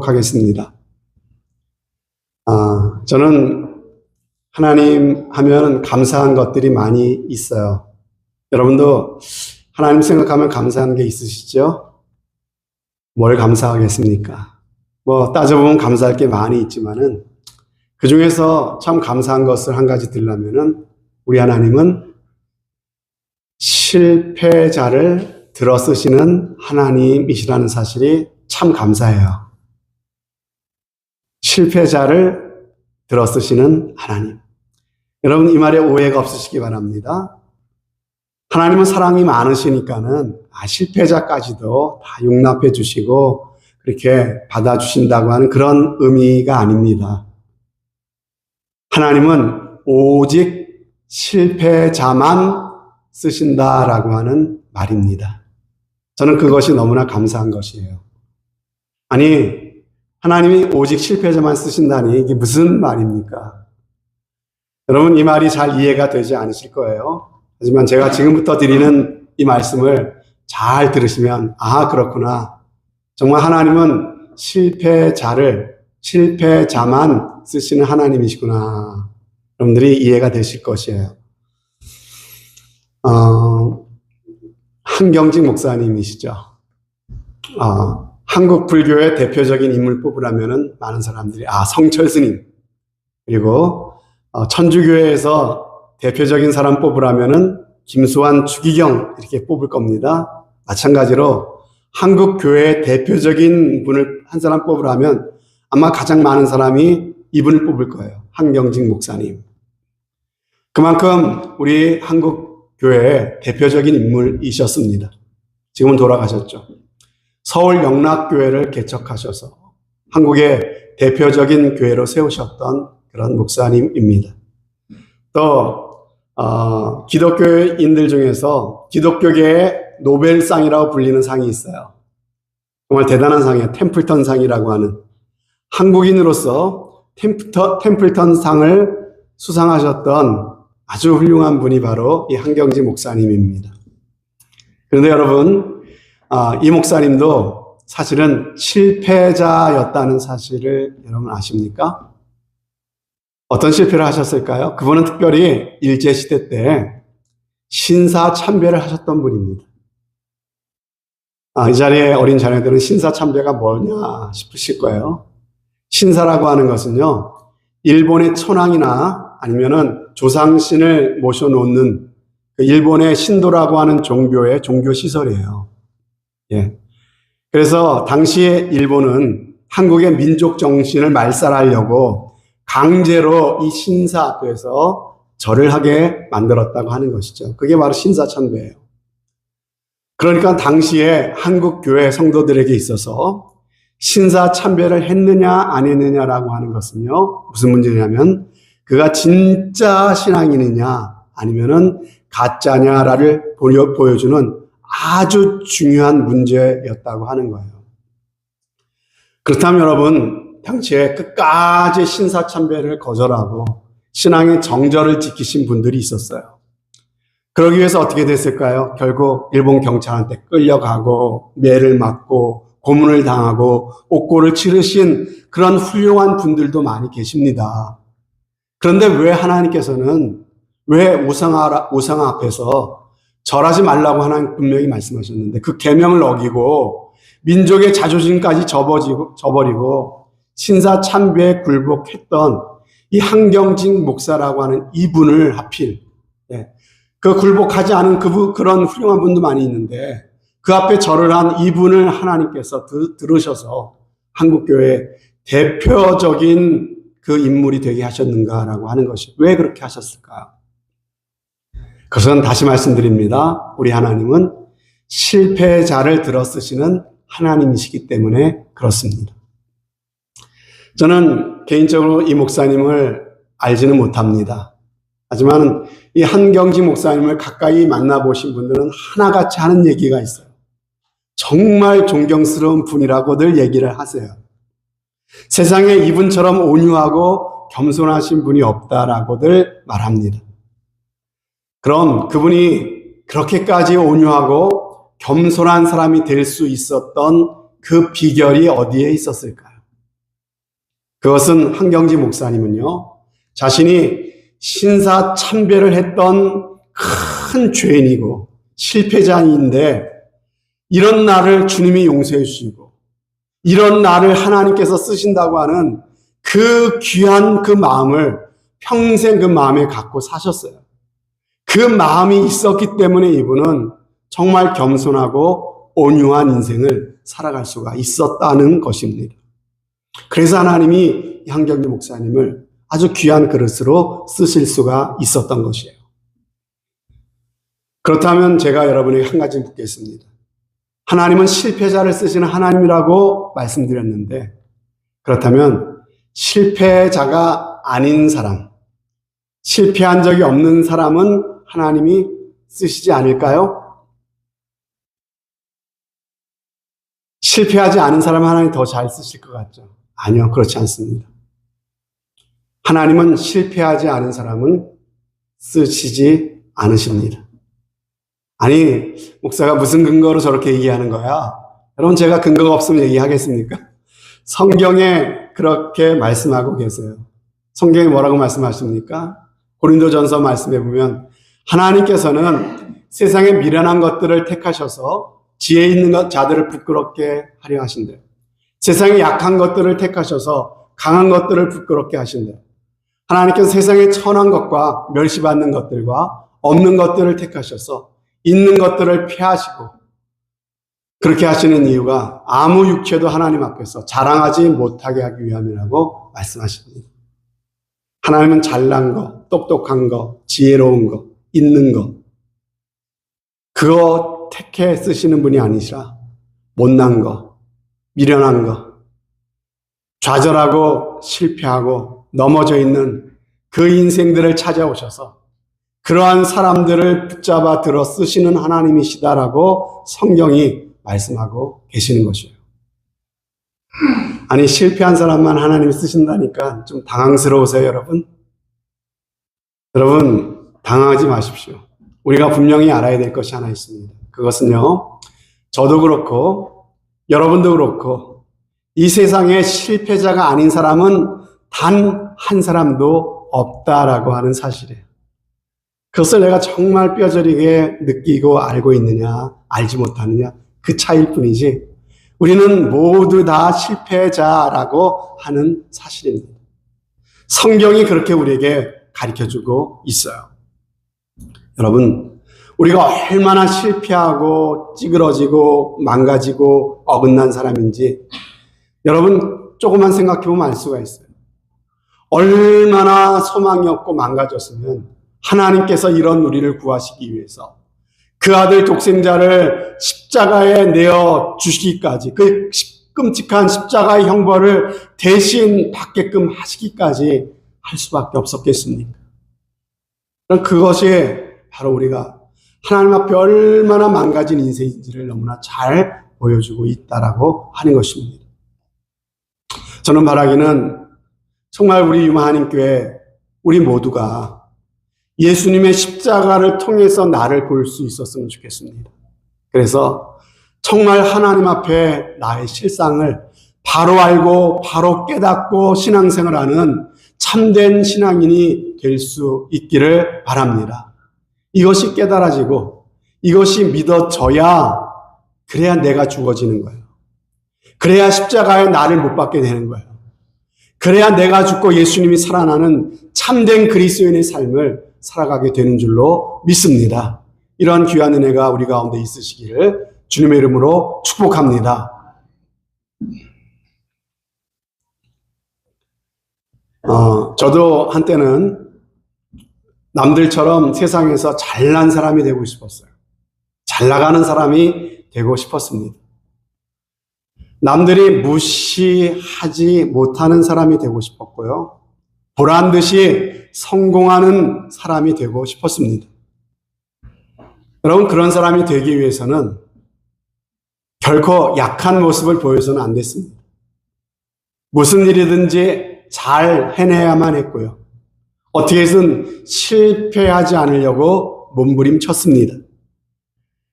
하겠습니다. 저는 하나님 하면 감사한 것들이 많이 있어요. 여러분도 하나님 생각하면 감사한 게 있으시죠? 뭘 감사하겠습니까? 따져보면 감사할 게 많이 있지만은 그 중에서 참 감사한 것을 한 가지 들려면은 우리 하나님은 실패자를 들어쓰시는 하나님이시라는 사실이 참 감사해요. 실패자를 들어쓰시는 하나님. 여러분 이 말에 오해가 없으시기 바랍니다. 하나님은 사랑이 많으시니까는 실패자까지도 다 용납해 주시고 그렇게 받아주신다고 하는 그런 의미가 아닙니다. 하나님은 오직 실패자만 쓰신다라고 하는 말입니다. 저는 그것이 너무나 감사한 것이에요. 아니, 하나님이 오직 실패자만 쓰신다니 이게 무슨 말입니까? 여러분 이 말이 잘 이해가 되지 않으실 거예요. 하지만 제가 지금부터 드리는 이 말씀을 잘 들으시면 그렇구나. 정말 하나님은 실패자만 쓰시는 하나님이시구나. 여러분들이 이해가 되실 것이에요. 한경직 목사님이시죠. 한국 불교의 대표적인 인물 뽑으라면은 많은 사람들이 성철 스님, 그리고 천주교회에서 대표적인 사람 뽑으라면은 김수환, 추기경 이렇게 뽑을 겁니다. 마찬가지로 한국 교회의 대표적인 분을 한 사람 뽑으라면 아마 가장 많은 사람이 이분을 뽑을 거예요. 한경직 목사님. 그만큼 우리 한국 교회의 대표적인 인물이셨습니다. 지금은 돌아가셨죠. 서울 영락교회를 개척하셔서 한국의 대표적인 교회로 세우셨던 그런 목사님입니다. 또 기독교인들 중에서 기독교계의 노벨상이라고 불리는 상이 있어요. 정말 대단한 상이에요. 템플턴 상이라고 하는. 한국인으로서 템플턴 상을 수상하셨던 아주 훌륭한 분이 바로 이 한경직 목사님입니다. 그런데 여러분, 이 목사님도 사실은 실패자였다는 사실을 여러분 아십니까? 어떤 실패를 하셨을까요? 그분은 특별히 일제시대 때 신사참배를 하셨던 분입니다. 이 자리에 어린 자녀들은 신사참배가 뭐냐 싶으실 거예요. 신사라고 하는 것은요, 일본의 천황이나 아니면은 조상신을 모셔놓는 그 일본의 신도라고 하는 종교의 종교시설이에요. 예. 그래서 당시에 일본은 한국의 민족 정신을 말살하려고 강제로 이 신사 앞에서 절을 하게 만들었다고 하는 것이죠. 그게 바로 신사참배예요. 그러니까 당시에 한국 교회 성도들에게 있어서 신사참배를 했느냐 안 했느냐라고 하는 것은요, 무슨 문제냐면 그가 진짜 신앙인이냐 아니면은 가짜냐를 보여주는 아주 중요한 문제였다고 하는 거예요. 그렇다면 여러분, 당시에 끝까지 신사참배를 거절하고 신앙의 정절을 지키신 분들이 있었어요. 그러기 위해서 어떻게 됐을까요? 결국 일본 경찰한테 끌려가고 매를 맞고 고문을 당하고 옥고를 치르신 그런 훌륭한 분들도 많이 계십니다. 그런데 왜 하나님께서는 왜 우상 앞에서 절하지 말라고 하나님 분명히 말씀하셨는데 그 계명을 어기고 민족의 자존심까지 저버리고 신사참배에 굴복했던 이 한경직 목사라고 하는 이분을 하필, 그 굴복하지 않은 그런 훌륭한 분도 많이 있는데 그 앞에 절을 한 이분을 하나님께서 들으셔서 한국교회의 대표적인 그 인물이 되게 하셨는가라고 하는 것이 왜 그렇게 하셨을까요? 그것은 다시 말씀드립니다. 우리 하나님은 실패자를 들어쓰시는 하나님이시기 때문에 그렇습니다. 저는 개인적으로 이 목사님을 알지는 못합니다. 하지만 이 한경직 목사님을 가까이 만나보신 분들은 하나같이 하는 얘기가 있어요. 정말 존경스러운 분이라고들 얘기를 하세요. 세상에 이분처럼 온유하고 겸손하신 분이 없다라고들 말합니다. 그럼 그분이 그렇게까지 온유하고 겸손한 사람이 될 수 있었던 그 비결이 어디에 있었을까요? 그것은 한경지 목사님은요, 자신이 신사 참배를 했던 큰 죄인이고 실패자인데 이런 나를 주님이 용서해 주시고 이런 나를 하나님께서 쓰신다고 하는 그 귀한 그 마음을 평생 그 마음에 갖고 사셨어요. 그 마음이 있었기 때문에 이분은 정말 겸손하고 온유한 인생을 살아갈 수가 있었다는 것입니다. 그래서 하나님이 한경지 목사님을 아주 귀한 그릇으로 쓰실 수가 있었던 것이에요. 그렇다면 제가 여러분에게 한 가지 묻겠습니다. 하나님은 실패자를 쓰시는 하나님이라고 말씀드렸는데, 그렇다면 실패자가 아닌 사람, 실패한 적이 없는 사람은 하나님이 쓰시지 않을까요? 실패하지 않은 사람은 하나님 더 잘 쓰실 것 같죠? 아니요, 그렇지 않습니다. 하나님은 실패하지 않은 사람은 쓰시지 않으십니다. 아니, 목사가 무슨 근거로 저렇게 얘기하는 거야? 여러분, 제가 근거가 없으면 얘기하겠습니까? 성경에 그렇게 말씀하고 계세요. 성경에 뭐라고 말씀하십니까? 고린도전서 말씀해 보면 하나님께서는 세상의 미련한 것들을 택하셔서 지혜 있는 자들을 부끄럽게 하려 하신대요. 세상의 약한 것들을 택하셔서 강한 것들을 부끄럽게 하신대요. 하나님께서 세상의 천한 것과 멸시받는 것들과 없는 것들을 택하셔서 있는 것들을 피하시고 그렇게 하시는 이유가 아무 육체도 하나님 앞에서 자랑하지 못하게 하기 위함이라고 말씀하십니다. 하나님은 잘난 거, 똑똑한 거, 지혜로운 거, 있는 거 그거 택해 쓰시는 분이 아니시라 못난 거, 미련한 거, 좌절하고 실패하고 넘어져 있는 그 인생들을 찾아오셔서 그러한 사람들을 붙잡아 들어 쓰시는 하나님이시다라고 성경이 말씀하고 계시는 것이에요. 아니, 실패한 사람만 하나님이 쓰신다니까 좀 당황스러우세요, 여러분? 여러분, 당황하지 마십시오. 우리가 분명히 알아야 될 것이 하나 있습니다. 그것은요, 저도 그렇고 여러분도 그렇고 이 세상에 실패자가 아닌 사람은 단 한 사람도 없다라고 하는 사실이에요. 그것을 내가 정말 뼈저리게 느끼고 알고 있느냐, 알지 못하느냐, 그 차이일 뿐이지, 우리는 모두 다 실패자라고 하는 사실입니다. 성경이 그렇게 우리에게 가르쳐주고 있어요. 여러분, 우리가 얼마나 실패하고 찌그러지고 망가지고 어긋난 사람인지, 여러분, 조금만 생각해보면 알 수가 있어요. 얼마나 소망이 없고 망가졌으면 하나님께서 이런 우리를 구하시기 위해서 그 아들 독생자를 십자가에 내어 주시기까지, 그 끔찍한 십자가의 형벌을 대신 받게끔 하시기까지 할 수밖에 없었겠습니까? 그것이 바로 우리가 하나님 앞에 얼마나 망가진 인생인지를 너무나 잘 보여주고 있다라고 하는 것입니다. 저는 바라기는 정말 우리 유마하님교회 우리 모두가 예수님의 십자가를 통해서 나를 볼 수 있었으면 좋겠습니다. 그래서 정말 하나님 앞에 나의 실상을 바로 알고 바로 깨닫고 신앙생활하는 참된 신앙인이 될 수 있기를 바랍니다. 이것이 깨달아지고 이것이 믿어져야, 그래야 내가 죽어지는 거예요. 그래야 십자가에 나를 못 박게 되는 거예요. 그래야 내가 죽고 예수님이 살아나는 참된 그리스도인의 삶을 살아가게 되는 줄로 믿습니다. 이러한 귀한 은혜가 우리 가운데 있으시기를 주님의 이름으로 축복합니다. 저도 한때는 남들처럼 세상에서 잘난 사람이 되고 싶었어요. 잘 나가는 사람이 되고 싶었습니다. 남들이 무시하지 못하는 사람이 되고 싶었고요. 보란 듯이 성공하는 사람이 되고 싶었습니다. 여러분, 그런 사람이 되기 위해서는 결코 약한 모습을 보여서는 안 됐습니다. 무슨 일이든지 잘 해내야만 했고요. 어떻게든 실패하지 않으려고 몸부림쳤습니다.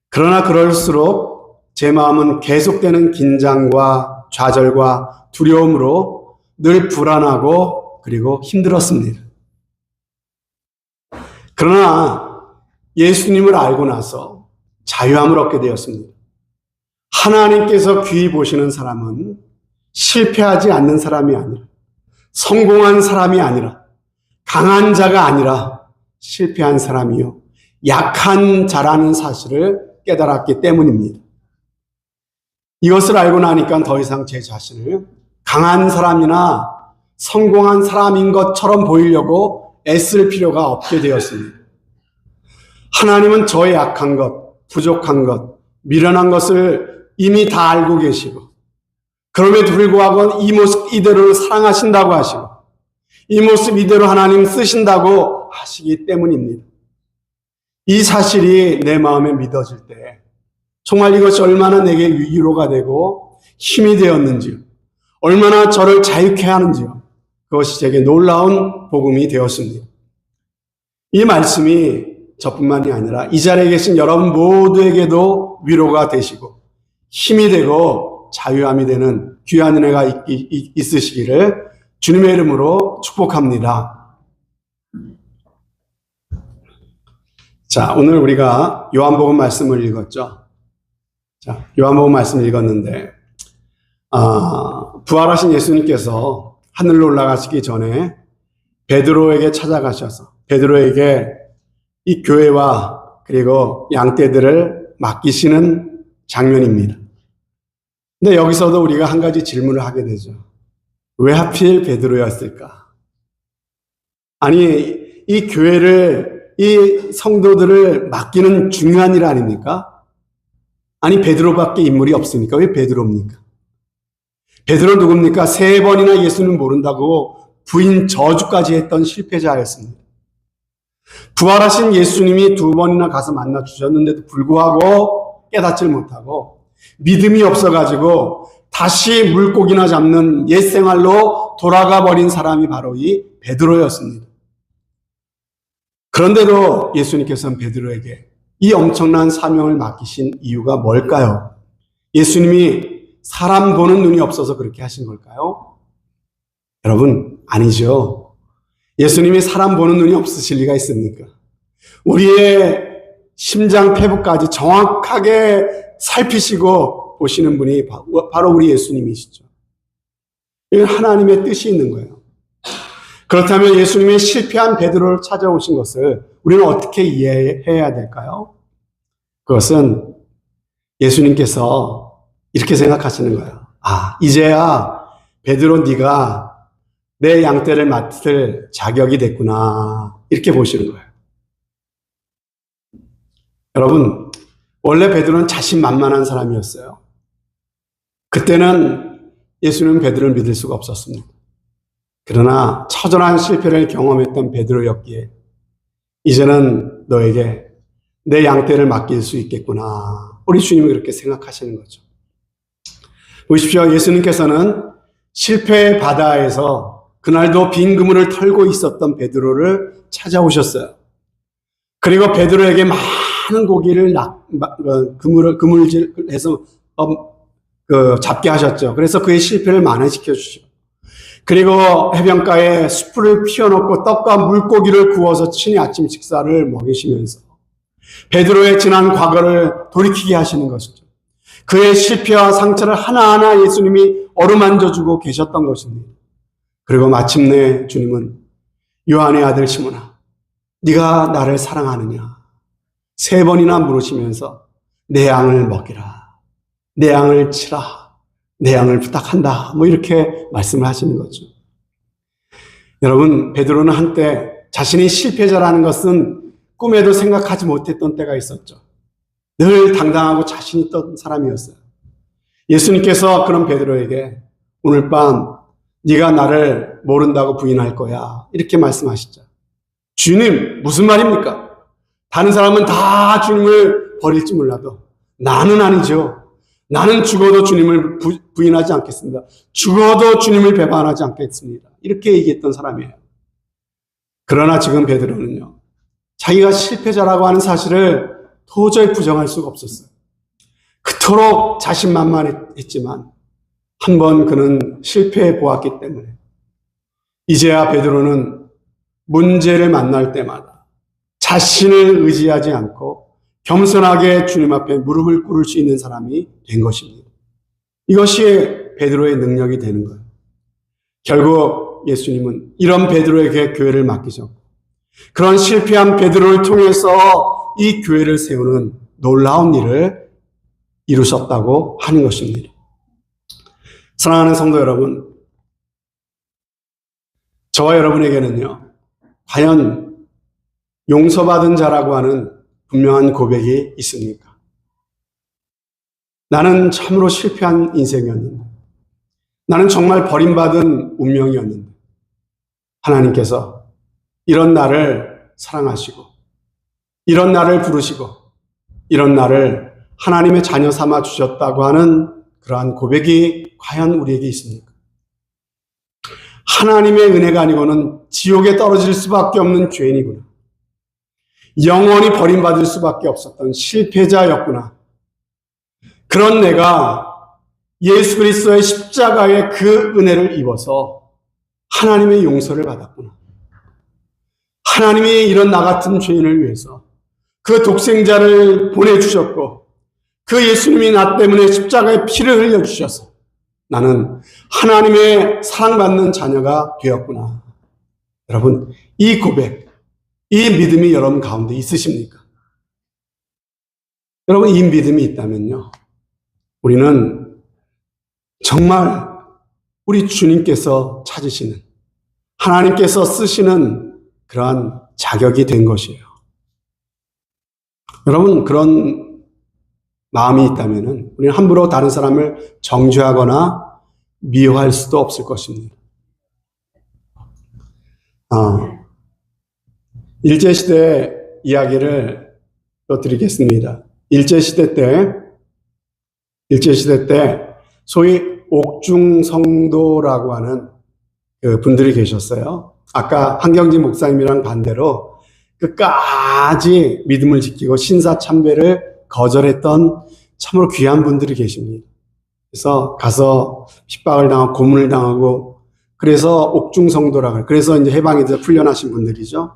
그러나 그럴수록 제 마음은 계속되는 긴장과 좌절과 두려움으로 늘 불안하고 그리고 힘들었습니다. 그러나 예수님을 알고 나서 자유함을 얻게 되었습니다. 하나님께서 귀히 보시는 사람은 실패하지 않는 사람이 아니라, 성공한 사람이 아니라, 강한 자가 아니라 실패한 사람이요, 약한 자라는 사실을 깨달았기 때문입니다. 이것을 알고 나니까 더 이상 제 자신을 강한 사람이나 성공한 사람인 것처럼 보이려고 애쓸 필요가 없게 되었습니다. 하나님은 저의 약한 것, 부족한 것, 미련한 것을 이미 다 알고 계시고, 그럼에도 불구하고 이 모습 이대로 사랑하신다고 하시고, 이 모습 이대로 하나님 쓰신다고 하시기 때문입니다. 이 사실이 내 마음에 믿어질 때 정말 이것이 얼마나 내게 위로가 되고 힘이 되었는지요, 얼마나 저를 자유케 하는지요, 그것이 제게 놀라운 복음이 되었습니다. 이 말씀이 저뿐만이 아니라 이 자리에 계신 여러분 모두에게도 위로가 되시고 힘이 되고 자유함이 되는 귀한 은혜가 있으시기를 주님의 이름으로 축복합니다. 자, 오늘 우리가 요한복음 말씀을 읽었죠. 자, 요한복음 말씀을 읽었는데, 부활하신 예수님께서 하늘로 올라가시기 전에 베드로에게 찾아가셔서 베드로에게 이 교회와 그리고 양떼들을 맡기시는 장면입니다. 근데 여기서도 우리가 한 가지 질문을 하게 되죠. 왜 하필 베드로였을까? 아니, 이 교회를, 이 성도들을 맡기는 중요한 일 아닙니까? 아니, 베드로밖에 인물이 없으니까 왜 베드로입니까? 베드로 누굽니까? 3번이나 예수는 모른다고 부인 저주까지 했던 실패자였습니다. 부활하신 예수님이 2번이나 가서 만나 주셨는데도 불구하고 깨닫질 못하고 믿음이 없어가지고 다시 물고기나 잡는 옛 생활로 돌아가 버린 사람이 바로 이 베드로였습니다. 그런데도 예수님께서는 베드로에게 이 엄청난 사명을 맡기신 이유가 뭘까요? 예수님이 사람 보는 눈이 없어서 그렇게 하신 걸까요? 여러분, 아니죠. 예수님이 사람 보는 눈이 없으실 리가 있습니까? 우리의 심장 폐부까지 정확하게 살피시고 보시는 분이 바로 우리 예수님이시죠. 이건 하나님의 뜻이 있는 거예요. 그렇다면 예수님의 실패한 베드로를 찾아오신 것을 우리는 어떻게 이해해야 될까요? 그것은 예수님께서 이렇게 생각하시는 거예요. 이제야 베드로 네가 내 양떼를 맡을 자격이 됐구나, 이렇게 보시는 거예요. 여러분, 원래 베드로는 자신만만한 사람이었어요. 그때는 예수님은 베드로를 믿을 수가 없었습니다. 그러나 처절한 실패를 경험했던 베드로였기에 이제는 너에게 내 양떼를 맡길 수 있겠구나, 우리 주님이 그렇게 생각하시는 거죠. 보십시오. 예수님께서는 실패의 바다에서 그날도 빈 그물을 털고 있었던 베드로를 찾아오셨어요. 그리고 베드로에게 많은 고기를 그물질해서 잡게 하셨죠. 그래서 그의 실패를 만회시켜 주시고, 그리고 해변가에 숯불을 피워놓고 떡과 물고기를 구워서 친히 아침 식사를 먹이시면서 베드로의 지난 과거를 돌이키게 하시는 것이죠. 그의 실패와 상처를 하나하나 예수님이 어루만져주고 계셨던 것입니다. 그리고 마침내 주님은 요한의 아들 시몬아, 네가 나를 사랑하느냐 3번이나 물으시면서 내 양을 먹이라, 내 양을 치라, 내 양을 부탁한다, 이렇게 말씀을 하시는 거죠. 여러분, 베드로는 한때 자신이 실패자라는 것은 꿈에도 생각하지 못했던 때가 있었죠. 늘 당당하고 자신 있던 사람이었어요. 예수님께서 그런 베드로에게 오늘 밤 네가 나를 모른다고 부인할 거야, 이렇게 말씀하시죠. 주님, 무슨 말입니까? 다른 사람은 다 주님을 버릴지 몰라도 나는 아니죠. 나는 죽어도 주님을 부인하지 않겠습니다. 죽어도 주님을 배반하지 않겠습니다. 이렇게 얘기했던 사람이에요. 그러나 지금 베드로는요, 자기가 실패자라고 하는 사실을 도저히 부정할 수가 없었어요. 그토록 자신만만했지만 한번 그는 실패해 보았기 때문에 이제야 베드로는 문제를 만날 때마다 자신을 의지하지 않고 겸손하게 주님 앞에 무릎을 꿇을 수 있는 사람이 된 것입니다. 이것이 베드로의 능력이 되는 거예요. 결국 예수님은 이런 베드로에게 교회를 맡기셨고, 그런 실패한 베드로를 통해서 이 교회를 세우는 놀라운 일을 이루셨다고 하는 것입니다. 사랑하는 성도 여러분, 저와 여러분에게는요, 과연 용서받은 자라고 하는 분명한 고백이 있습니까? 나는 참으로 실패한 인생이었는데, 나는 정말 버림받은 운명이었는데, 하나님께서 이런 나를 사랑하시고, 이런 나를 부르시고, 이런 나를 하나님의 자녀 삼아 주셨다고 하는 그러한 고백이 과연 우리에게 있습니까? 하나님의 은혜가 아니고는 지옥에 떨어질 수밖에 없는 죄인이구나. 영원히 버림받을 수밖에 없었던 실패자였구나. 그런 내가 예수 그리스도의 십자가의 그 은혜를 입어서 하나님의 용서를 받았구나. 하나님이 이런 나 같은 죄인을 위해서 그 독생자를 보내주셨고, 그 예수님이 나 때문에 십자가에 피를 흘려주셔서 나는 하나님의 사랑받는 자녀가 되었구나. 여러분, 이 고백, 이 믿음이 여러분 가운데 있으십니까? 여러분, 이 믿음이 있다면요, 우리는 정말 우리 주님께서 찾으시는, 하나님께서 쓰시는 그러한 자격이 된 것이에요. 여러분, 그런 마음이 있다면 우리는 함부로 다른 사람을 정죄하거나 미워할 수도 없을 것입니다. 일제시대 이야기를 또 드리겠습니다. 일제시대 때 소위 옥중성도라고 하는 그 분들이 계셨어요. 아까 한경진 목사님이랑 반대로 끝까지 믿음을 지키고 신사참배를 거절했던 참으로 귀한 분들이 계십니다. 그래서 가서 핍박을 당하고 고문을 당하고, 그래서 옥중성도라고 해요. 그래서 이제 해방이 돼서 풀려나신 분들이죠.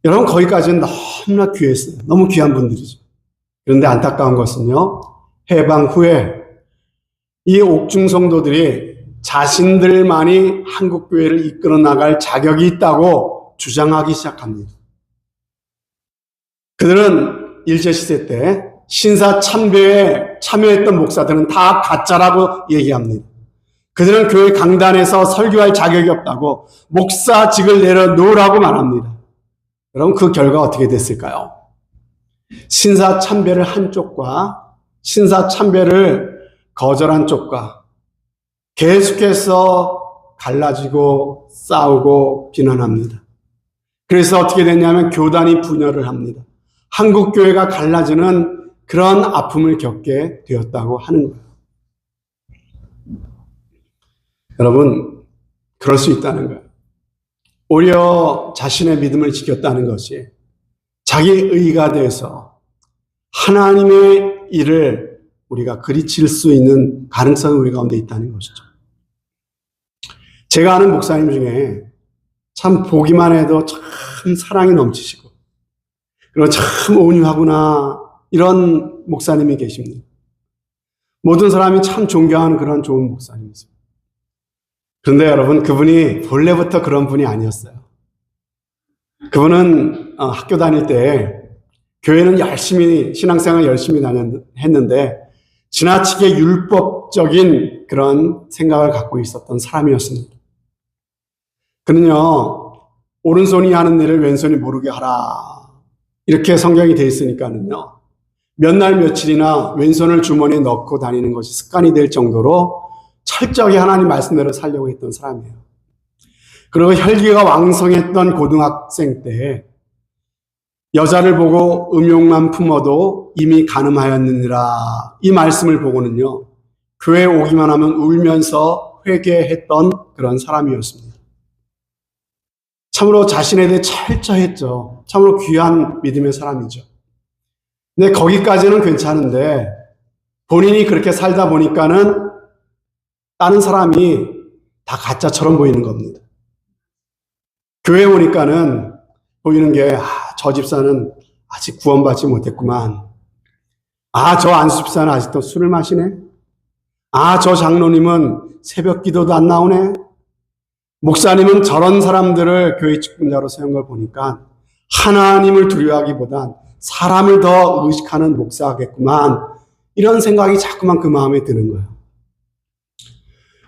여러분, 거기까지는 너무나 귀했어요. 너무 귀한 분들이죠. 그런데 안타까운 것은요, 해방 후에 이 옥중성도들이 자신들만이 한국교회를 이끌어 나갈 자격이 있다고 주장하기 시작합니다. 그들은 일제시대 때 신사참배에 참여했던 목사들은 다 가짜라고 얘기합니다. 그들은 교회 강단에서 설교할 자격이 없다고 목사직을 내려놓으라고 말합니다. 여러분, 그 결과 어떻게 됐을까요? 신사참배를 한 쪽과 신사참배를 거절한 쪽과 계속해서 갈라지고 싸우고 비난합니다. 그래서 어떻게 됐냐면 교단이 분열을 합니다. 한국교회가 갈라지는 그런 아픔을 겪게 되었다고 하는 거예요. 여러분, 그럴 수 있다는 거예요. 오히려 자신의 믿음을 지켰다는 것이 자기 의가 돼서 하나님의 일을 우리가 그리칠 수 있는 가능성이 우리 가운데 있다는 것이죠. 제가 아는 목사님 중에 참 보기만 해도 참 사랑이 넘치시고, 그리고 참 온유하구나, 이런 목사님이 계십니다. 모든 사람이 참 존경하는 그런 좋은 목사님이세요. 그런데 여러분, 그분이 본래부터 그런 분이 아니었어요. 그분은 학교 다닐 때 교회는 열심히, 신앙생활 열심히 했는데 지나치게 율법적인 그런 생각을 갖고 있었던 사람이었습니다. 그는요, 오른손이 하는 일을 왼손이 모르게 하라, 이렇게 성경이 되어 있으니까는요, 몇 날 며칠이나 왼손을 주머니에 넣고 다니는 것이 습관이 될 정도로 철저히 하나님 말씀대로 살려고 했던 사람이에요. 그리고 혈기가 왕성했던 고등학생 때 여자를 보고 음욕만 품어도 이미 간음하였느니라, 이 말씀을 보고는요, 교회에 오기만 하면 울면서 회개했던 그런 사람이었습니다. 참으로 자신에 대해 철저했죠. 참으로 귀한 믿음의 사람이죠. 근데 거기까지는 괜찮은데 본인이 그렇게 살다 보니까는 다른 사람이 다 가짜처럼 보이는 겁니다. 교회 오니까는 보이는 게, 저 집사는 아직 구원받지 못했구만. 저 안수 집사는 아직도 술을 마시네. 저 장로님은 새벽 기도도 안 나오네. 목사님은 저런 사람들을 교회 직분자로 세운 걸 보니까 하나님을 두려워하기보단 사람을 더 의식하는 목사겠구만. 이런 생각이 자꾸만 그 마음에 드는 거예요.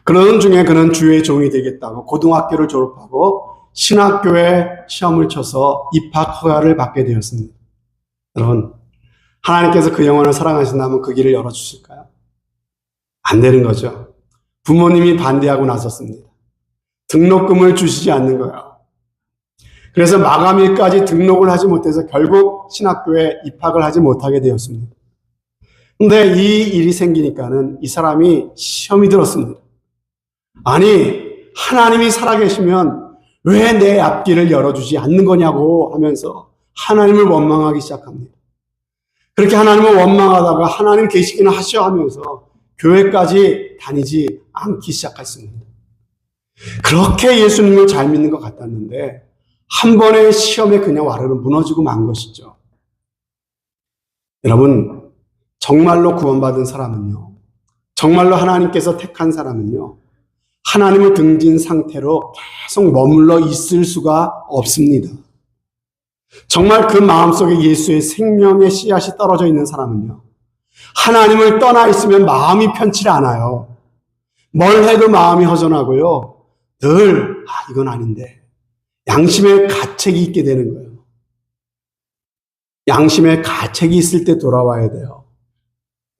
그러는 중에 그는 주의 종이 되겠다고 고등학교를 졸업하고 신학교에 시험을 쳐서 입학 허가를 받게 되었습니다. 여러분, 하나님께서 그 영혼을 사랑하신다면 그 길을 열어주실까요? 안 되는 거죠. 부모님이 반대하고 나섰습니다. 등록금을 주시지 않는 거예요. 그래서 마감일까지 등록을 하지 못해서 결국 신학교에 입학을 하지 못하게 되었습니다. 근데 이 일이 생기니까는 이 사람이 시험이 들었습니다. 아니, 하나님이 살아계시면 왜 내 앞길을 열어주지 않는 거냐고 하면서 하나님을 원망하기 시작합니다. 그렇게 하나님을 원망하다가 하나님 계시기는 하셔 하면서 교회까지 다니지 않기 시작했습니다. 그렇게 예수님을 잘 믿는 것 같았는데 한 번의 시험에 그냥 와르르 무너지고 만 것이죠. 여러분, 정말로 구원받은 사람은요, 정말로 하나님께서 택한 사람은요, 하나님을 등진 상태로 계속 머물러 있을 수가 없습니다. 정말 그 마음속에 예수의 생명의 씨앗이 떨어져 있는 사람은요, 하나님을 떠나 있으면 마음이 편치 않아요. 뭘 해도 마음이 허전하고요, 늘 이건 아닌데 양심의 가책이 있게 되는 거예요. 양심의 가책이 있을 때 돌아와야 돼요.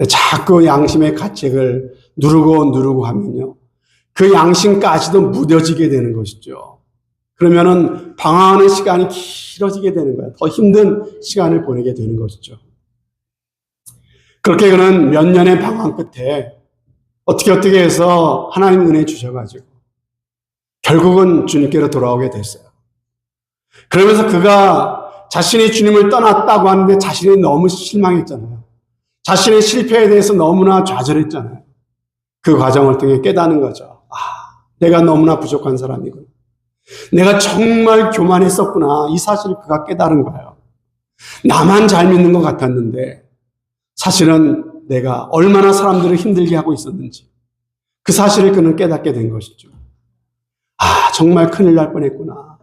자꾸 양심의 가책을 누르고 하면요, 그 양심까지도 무뎌지게 되는 것이죠. 그러면은 방황하는 시간이 길어지게 되는 거예요. 더 힘든 시간을 보내게 되는 것이죠. 그렇게 그는 몇 년의 방황 끝에 어떻게 해서 하나님 은혜 주셔가지고 결국은 주님께로 돌아오게 됐어요. 그러면서 그가 자신이 주님을 떠났다고 하는데 자신이 너무 실망했잖아요. 자신의 실패에 대해서 너무나 좌절했잖아요. 그 과정을 통해 깨닫는 거죠. 내가 너무나 부족한 사람이구나. 내가 정말 교만했었구나. 이 사실을 그가 깨달은 거예요. 나만 잘 믿는 것 같았는데 사실은 내가 얼마나 사람들을 힘들게 하고 있었는지 그 사실을 그는 깨닫게 된 것이죠. 정말 큰일 날 뻔했구나.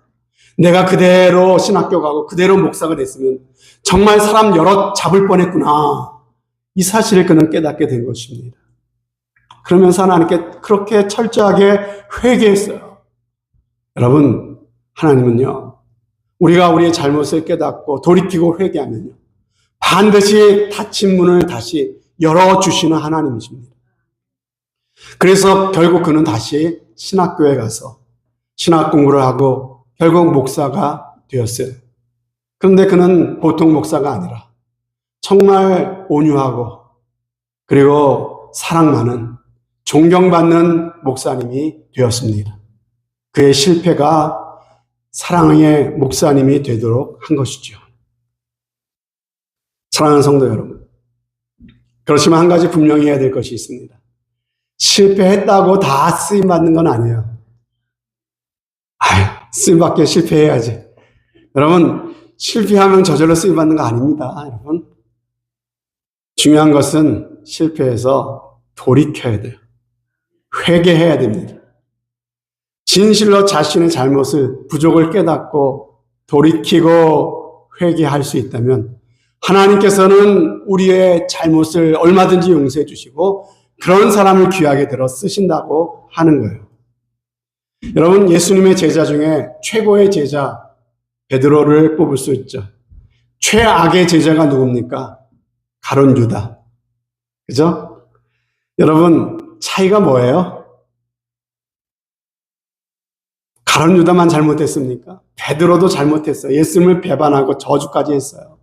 내가 그대로 신학교 가고 그대로 목사가 됐으면 정말 사람 여럿 잡을 뻔했구나. 이 사실을 그는 깨닫게 된 것입니다. 그러면서 하나님께 그렇게 철저하게 회개했어요. 여러분, 하나님은요, 우리가 우리의 잘못을 깨닫고 돌이키고 회개하면요, 반드시 닫힌 문을 다시 열어주시는 하나님이십니다. 그래서 결국 그는 다시 신학교에 가서 신학 공부를 하고 결국 목사가 되었어요. 그런데 그는 보통 목사가 아니라 정말 온유하고 그리고 사랑 많은 존경받는 목사님이 되었습니다. 그의 실패가 사랑의 목사님이 되도록 한 것이죠. 사랑하는 성도 여러분, 그렇지만 한 가지 분명히 해야 될 것이 있습니다. 실패했다고 다 쓰임받는 건 아니에요. 쓰임받게 실패해야지. 여러분, 실패하면 저절로 쓰임받는 거 아닙니다. 여러분, 중요한 것은 실패해서 돌이켜야 돼요. 회개해야 됩니다. 진실로 자신의 잘못을, 부족을 깨닫고 돌이키고 회개할 수 있다면 하나님께서는 우리의 잘못을 얼마든지 용서해 주시고 그런 사람을 귀하게 들어 쓰신다고 하는 거예요. 여러분, 예수님의 제자 중에 최고의 제자 베드로를 뽑을 수 있죠. 최악의 제자가 누굽니까? 가룟 유다. 그죠? 여러분, 차이가 뭐예요? 가룟 유다만 잘못했습니까? 베드로도 잘못했어요. 예수님을 배반하고 저주까지 했어요.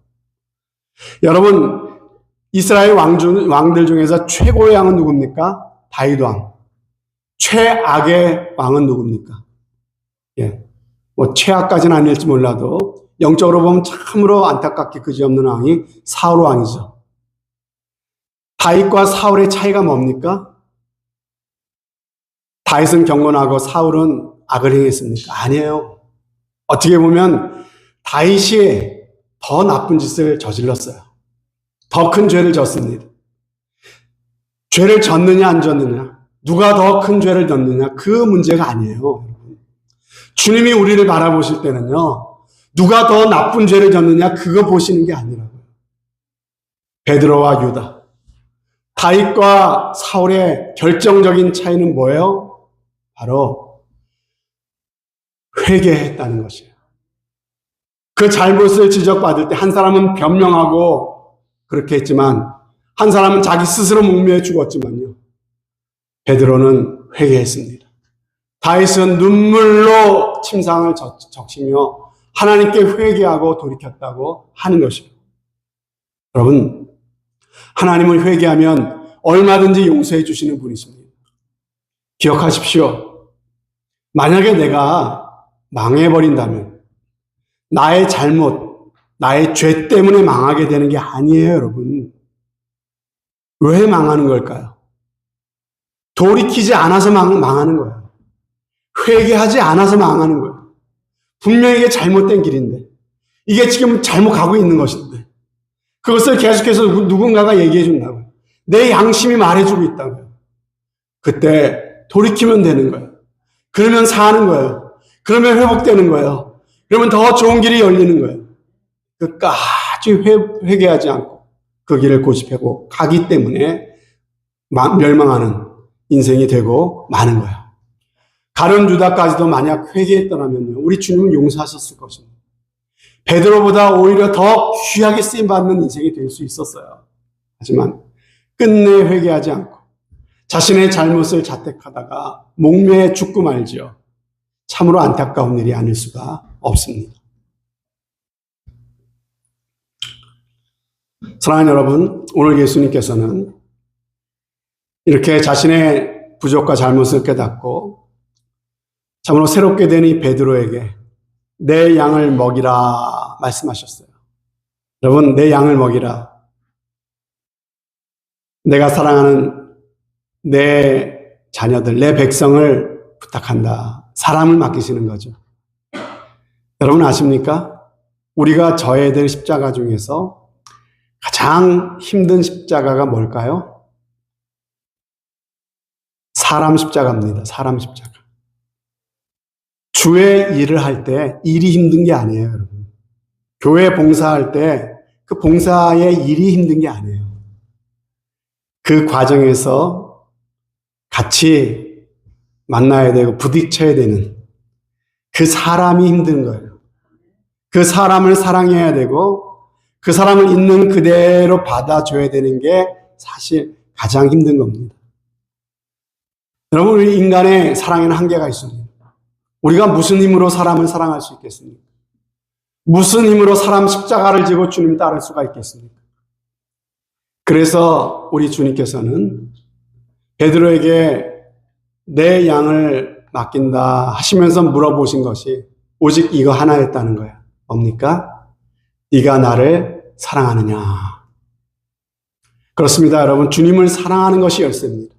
여러분, 이스라엘 왕들 중에서 최고의 왕은 누굽니까? 다윗 왕. 최악의 왕은 누굽니까? 최악까지는 아닐지 몰라도 영적으로 보면 참으로 안타깝게 그지없는 왕이 사울 왕이죠. 다윗과 사울의 차이가 뭡니까? 다윗은 경건하고 사울은 악을 행했습니까? 아니에요. 어떻게 보면 다윗이 더 나쁜 짓을 저질렀어요. 더 큰 죄를 졌습니다. 죄를 졌느냐 안 졌느냐, 누가 더 큰 죄를 졌느냐, 그 문제가 아니에요. 주님이 우리를 바라보실 때는요, 누가 더 나쁜 죄를 졌느냐 그거 보시는 게 아니라고요. 베드로와 유다, 다윗과 사울의 결정적인 차이는 뭐예요? 바로 회개했다는 것이에요. 그 잘못을 지적받을 때 한 사람은 변명하고 그렇게 했지만 한 사람은 자기 스스로 목매어 죽었지만요, 베드로는 회개했습니다. 다윗은 눈물로 침상을 적시며 하나님께 회개하고 돌이켰다고 하는 것입니다. 여러분, 하나님을 회개하면 얼마든지 용서해 주시는 분이십니다. 기억하십시오. 만약에 내가 망해버린다면 나의 잘못, 나의 죄 때문에 망하게 되는 게 아니에요, 여러분. 왜 망하는 걸까요? 돌이키지 않아서 망하는 거예요. 회개하지 않아서 망하는 거예요. 분명히 이게 잘못된 길인데, 이게 지금 잘못 가고 있는 것인데, 그것을 계속해서 누군가가 얘기해 준다고요. 내 양심이 말해주고 있다고요. 그때 돌이키면 되는 거예요. 그러면 사는 거예요. 그러면 회복되는 거예요. 그러면 더 좋은 길이 열리는 거예요. 끝까지 회개하지 않고 그 길을 고집하고 가기 때문에 멸망하는 인생이 되고 마는 거예요. 가룟 유다까지도 만약 회개했더라면요, 우리 주님은 용서하셨을 것입니다. 베드로보다 오히려 더 귀하게 쓰임받는 인생이 될 수 있었어요. 하지만 끝내 회개하지 않고 자신의 잘못을 자택하다가 목매에 죽고 말지요. 참으로 안타까운 일이 아닐 수가 없습니다. 사랑하는 여러분, 오늘 예수님께서는 이렇게 자신의 부족과 잘못을 깨닫고 참으로 새롭게 된 이 베드로에게 내 양을 먹이라 말씀하셨어요. 여러분, 내 양을 먹이라. 내가 사랑하는 내 자녀들, 내 백성을 부탁한다. 사람을 맡기시는 거죠. 여러분 아십니까? 우리가 져야 될 십자가 중에서 가장 힘든 십자가가 뭘까요? 사람 십자가입니다. 사람 십자가. 주의 일을 할 때 일이 힘든 게 아니에요, 여러분. 교회 봉사할 때 그 봉사의 일이 힘든 게 아니에요. 그 과정에서 같이 만나야 되고 부딪혀야 되는 그 사람이 힘든 거예요. 그 사람을 사랑해야 되고 그 사람을 있는 그대로 받아줘야 되는 게 사실 가장 힘든 겁니다. 여러분, 우리 인간의 사랑에는 한계가 있습니다. 우리가 무슨 힘으로 사람을 사랑할 수 있겠습니까? 무슨 힘으로 사람 십자가를 지고 주님 따를 수가 있겠습니까? 그래서 우리 주님께서는 베드로에게 내 양을 맡긴다 하시면서 물어보신 것이 오직 이거 하나였다는 거야. 뭡니까? 네가 나를 사랑하느냐? 그렇습니다, 여러분. 주님을 사랑하는 것이 열쇠입니다.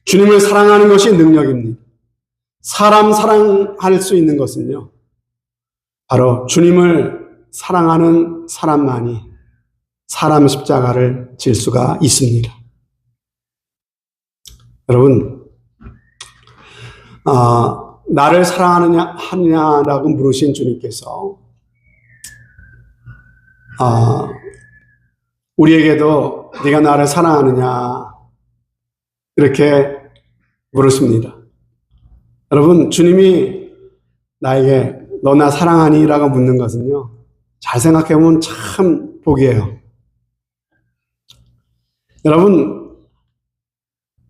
주님을 사랑하는 것이 능력입니다. 사람 사랑할 수 있는 것은요, 바로 주님을 사랑하는 사람만이 사람 십자가를 질 수가 있습니다. 여러분, 나를 사랑하느냐라고 물으신 주님께서 우리에게도 네가 나를 사랑하느냐 이렇게 물으십니다. 여러분, 주님이 나에게 너 나 사랑하니? 라고 묻는 것은요, 잘 생각해보면 참 복이에요. 여러분,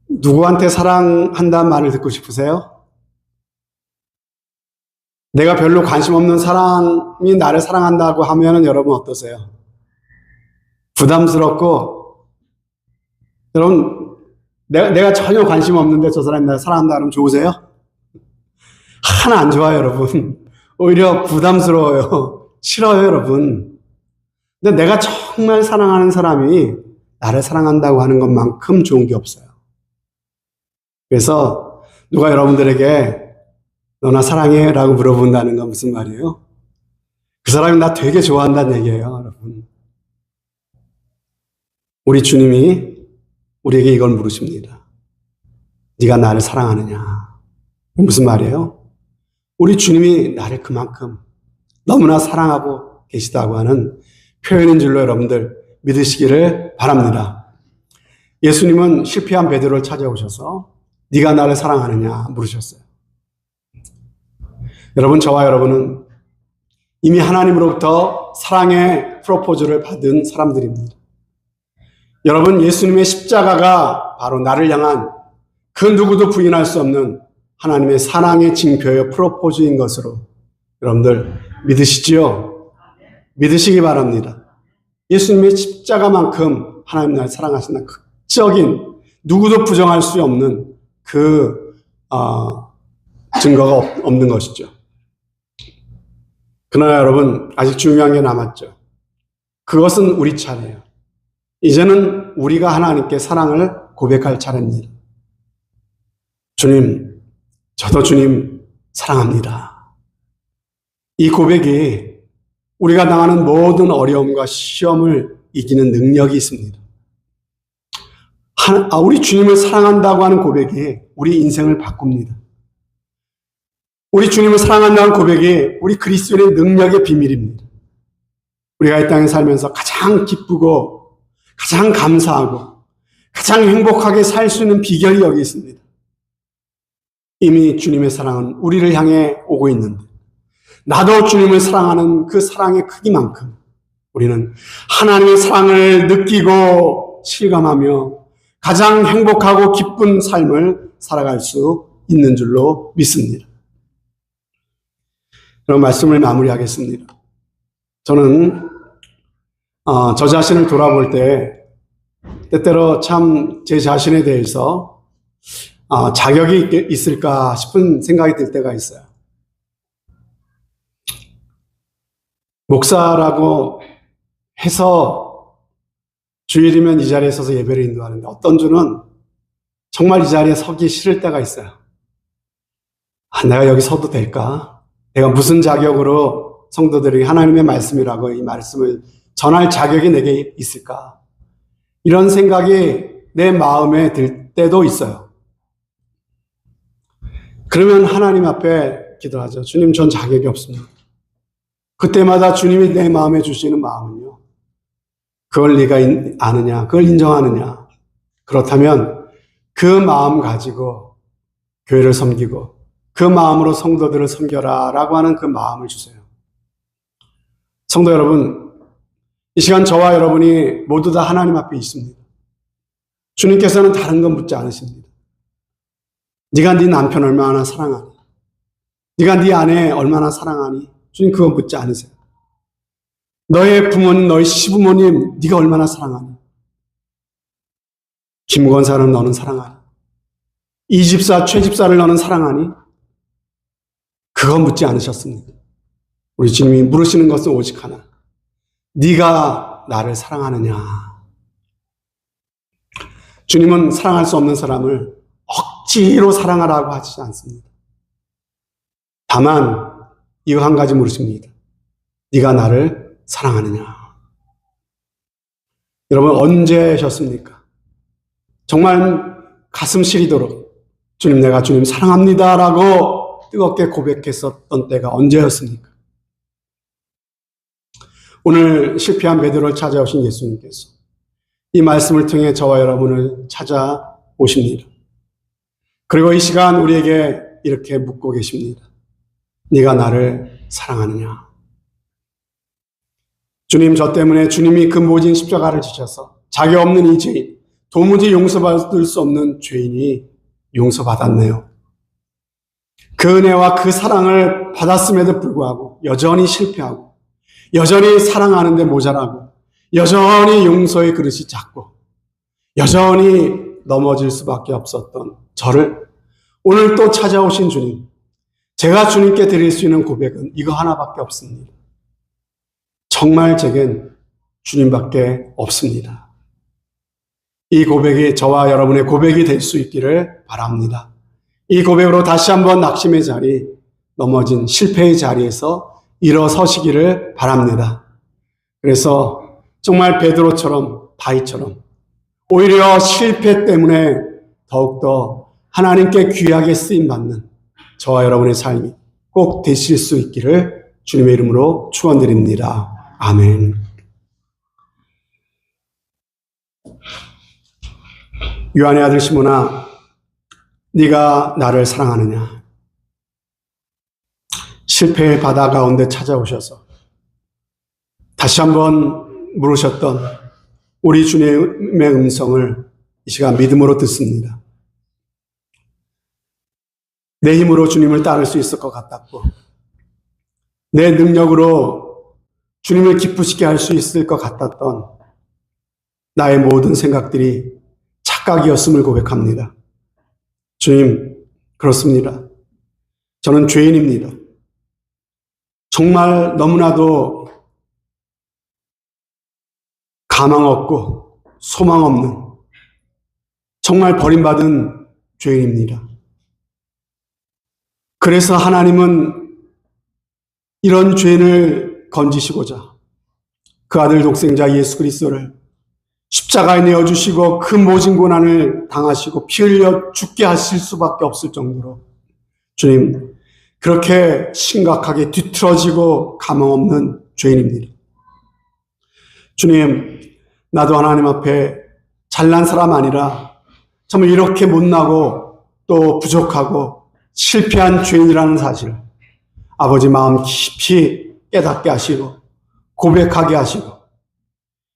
누구한테 사랑한다는 말을 듣고 싶으세요? 내가 별로 관심 없는 사람이 나를 사랑한다고 하면은 여러분 어떠세요? 부담스럽고, 여러분, 내가 전혀 관심 없는데 저 사람이 나를 사랑한다 그러면 좋으세요? 하나 안 좋아요, 여러분. 오히려 부담스러워요. 싫어요, 여러분. 근데 내가 정말 사랑하는 사람이 나를 사랑한다고 하는 것만큼 좋은 게 없어요. 그래서 누가 여러분들에게 너나 사랑해? 라고 물어본다는 건 무슨 말이에요? 그 사람이 나 되게 좋아한다는 얘기예요, 여러분. 우리 주님이 우리에게 이걸 물으십니다. 네가 나를 사랑하느냐? 무슨 말이에요? 우리 주님이 나를 그만큼 너무나 사랑하고 계시다고 하는 표현인 줄로 여러분들 믿으시기를 바랍니다. 예수님은 실패한 베드로를 찾아오셔서 네가 나를 사랑하느냐 물으셨어요. 여러분, 저와 여러분은 이미 하나님으로부터 사랑의 프로포즈를 받은 사람들입니다. 여러분, 예수님의 십자가가 바로 나를 향한 그 누구도 부인할 수 없는 하나님의 사랑의 징표여 프로포즈인 것으로 여러분들 믿으시지요? 믿으시기 바랍니다. 예수님의 십자가만큼 하나님 나를 사랑하신다. 극적인, 누구도 부정할 수 없는 그 증거가 없는 것이죠. 그러나 여러분, 아직 중요한 게 남았죠. 그것은 우리 차례예요. 이제는 우리가 하나님께 사랑을 고백할 차례입니다. 주님, 저도 주님 사랑합니다. 이 고백이 우리가 당하는 모든 어려움과 시험을 이기는 능력이 있습니다. 우리 주님을 사랑한다고 하는 고백이 우리 인생을 바꿉니다. 우리 주님을 사랑한다는 고백이 우리 그리스도인의 능력의 비밀입니다. 우리가 이 땅에 살면서 가장 기쁘고 가장 감사하고 가장 행복하게 살 수 있는 비결이 여기 있습니다. 이미 주님의 사랑은 우리를 향해 오고 있는데 나도 주님을 사랑하는 그 사랑의 크기만큼 우리는 하나님의 사랑을 느끼고 실감하며 가장 행복하고 기쁜 삶을 살아갈 수 있는 줄로 믿습니다. 그럼 말씀을 마무리하겠습니다. 저는 저 자신을 돌아볼 때 때때로 참 제 자신에 대해서 자격이 있을까 싶은 생각이 들 때가 있어요. 목사라고 해서 주일이면 이 자리에 서서 예배를 인도하는데 어떤 주는 정말 이 자리에 서기 싫을 때가 있어요. 내가 여기 서도 될까? 내가 무슨 자격으로 성도들에게 하나님의 말씀이라고 이 말씀을 전할 자격이 내게 있을까? 이런 생각이 내 마음에 들 때도 있어요. 그러면 하나님 앞에 기도하죠. 주님, 전 자격이 없습니다. 그때마다 주님이 내 마음에 주시는 마음은요. 그걸 네가 아느냐? 그걸 인정하느냐? 그렇다면 그 마음 가지고 교회를 섬기고 그 마음으로 성도들을 섬겨라 라고 하는 그 마음을 주세요. 성도 여러분, 이 시간 저와 여러분이 모두 다 하나님 앞에 있습니다. 주님께서는 다른 건 묻지 않으십니다. 네가 네 남편 얼마나 사랑하니? 네가 네 아내 얼마나 사랑하니? 주님 그건 묻지 않으세요. 너의 부모님, 너의 시부모님 네가 얼마나 사랑하니? 김권사는 너는 사랑하니? 이 집사, 최 집사를 너는 사랑하니? 그건 묻지 않으셨습니다. 우리 주님이 물으시는 것은 오직 하나. 네가 나를 사랑하느냐? 주님은 사랑할 수 없는 사람을 억지로 사랑하라고 하지 않습니다. 다만 이거 한 가지 물으십니다. 네가 나를 사랑하느냐? 여러분 언제셨습니까? 정말 가슴 시리도록 주님, 내가 주님 사랑합니다 라고 뜨겁게 고백했었던 때가 언제였습니까? 오늘 실패한 베드로를 찾아오신 예수님께서 이 말씀을 통해 저와 여러분을 찾아오십니다. 그리고 이 시간 우리에게 이렇게 묻고 계십니다. 네가 나를 사랑하느냐? 주님, 저 때문에 주님이 그 모진 십자가를 지셔서 자격 없는 이 죄인, 도무지 용서받을 수 없는 죄인이 용서받았네요. 그 은혜와 그 사랑을 받았음에도 불구하고 여전히 실패하고 여전히 사랑하는데 모자라고 여전히 용서의 그릇이 작고 여전히 넘어질 수밖에 없었던 저를 오늘 또 찾아오신 주님, 제가 주님께 드릴 수 있는 고백은 이거 하나밖에 없습니다. 정말 제겐 주님밖에 없습니다. 이 고백이 저와 여러분의 고백이 될 수 있기를 바랍니다. 이 고백으로 다시 한번 낙심의 자리, 넘어진 실패의 자리에서 일어서시기를 바랍니다. 그래서 정말 베드로처럼 바위처럼 오히려 실패 때문에 더욱더 하나님께 귀하게 쓰임받는 저와 여러분의 삶이 꼭 되실 수 있기를 주님의 이름으로 축원드립니다. 아멘. 요한의 아들 시몬아, 네가 나를 사랑하느냐? 실패의 바다 가운데 찾아오셔서 다시 한번 물으셨던 우리 주님의 음성을 이 시간 믿음으로 듣습니다. 내 힘으로 주님을 따를 수 있을 것 같았고, 내 능력으로 주님을 기쁘시게 할 수 있을 것 같았던 나의 모든 생각들이 착각이었음을 고백합니다. 주님, 그렇습니다. 저는 죄인입니다. 정말 너무나도 가망 없고 소망 없는 정말 버림받은 죄인입니다. 그래서 하나님은 이런 죄인을 건지시고자 그 아들 독생자 예수 그리스도를 십자가에 내어주시고 그 모진 고난을 당하시고 피 흘려 죽게 하실 수밖에 없을 정도로 주님, 그렇게 심각하게 뒤틀어지고 가망 없는 죄인입니다. 주님, 나도 하나님 앞에 잘난 사람 아니라 정말 이렇게 못나고 또 부족하고 실패한 죄인이라는 사실, 아버지 마음 깊이 깨닫게 하시고 고백하게 하시고,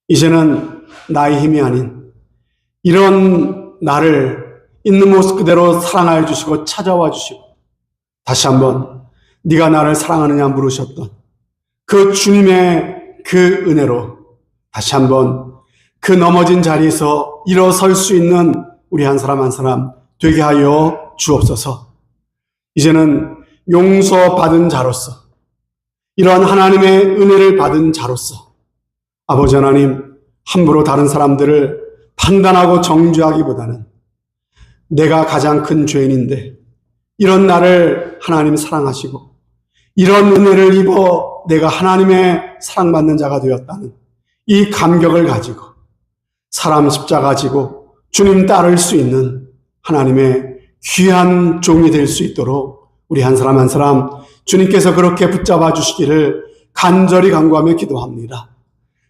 이제는 나의 힘이 아닌 이런 나를 있는 모습 그대로 사랑하여 주시고 찾아와 주시고, 다시 한번 네가 나를 사랑하느냐 물으셨던 그 주님의 그 은혜로 다시 한번 그 넘어진 자리에서 일어설 수 있는 우리 한 사람 한 사람 되게 하여 주옵소서. 이제는 용서받은 자로서, 이러한 하나님의 은혜를 받은 자로서 아버지 하나님, 함부로 다른 사람들을 판단하고 정죄하기보다는 내가 가장 큰 죄인인데 이런 나를 하나님 사랑하시고 이런 은혜를 입어 내가 하나님의 사랑받는 자가 되었다는 이 감격을 가지고 사람 십자가 지고 주님 따를 수 있는 하나님의 귀한 종이 될 수 있도록 우리 한 사람 한 사람 주님께서 그렇게 붙잡아 주시기를 간절히 간구하며 기도합니다.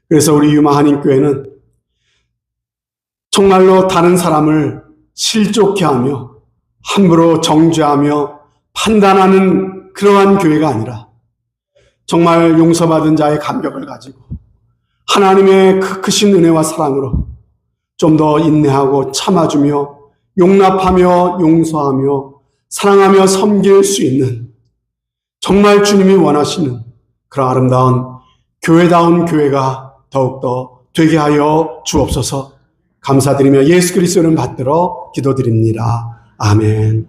그래서 우리 유마 한인교회는 정말로 다른 사람을 실족해 하며 함부로 정죄하며 판단하는 그러한 교회가 아니라 정말 용서받은 자의 감격을 가지고 하나님의 그 크신 은혜와 사랑으로 좀 더 인내하고 참아주며 용납하며 용서하며 사랑하며 섬길 수 있는 정말 주님이 원하시는 그런 아름다운 교회다운 교회가 더욱더 되게 하여 주옵소서. 감사드리며 예수 그리스도를 받들어 기도드립니다. 아멘.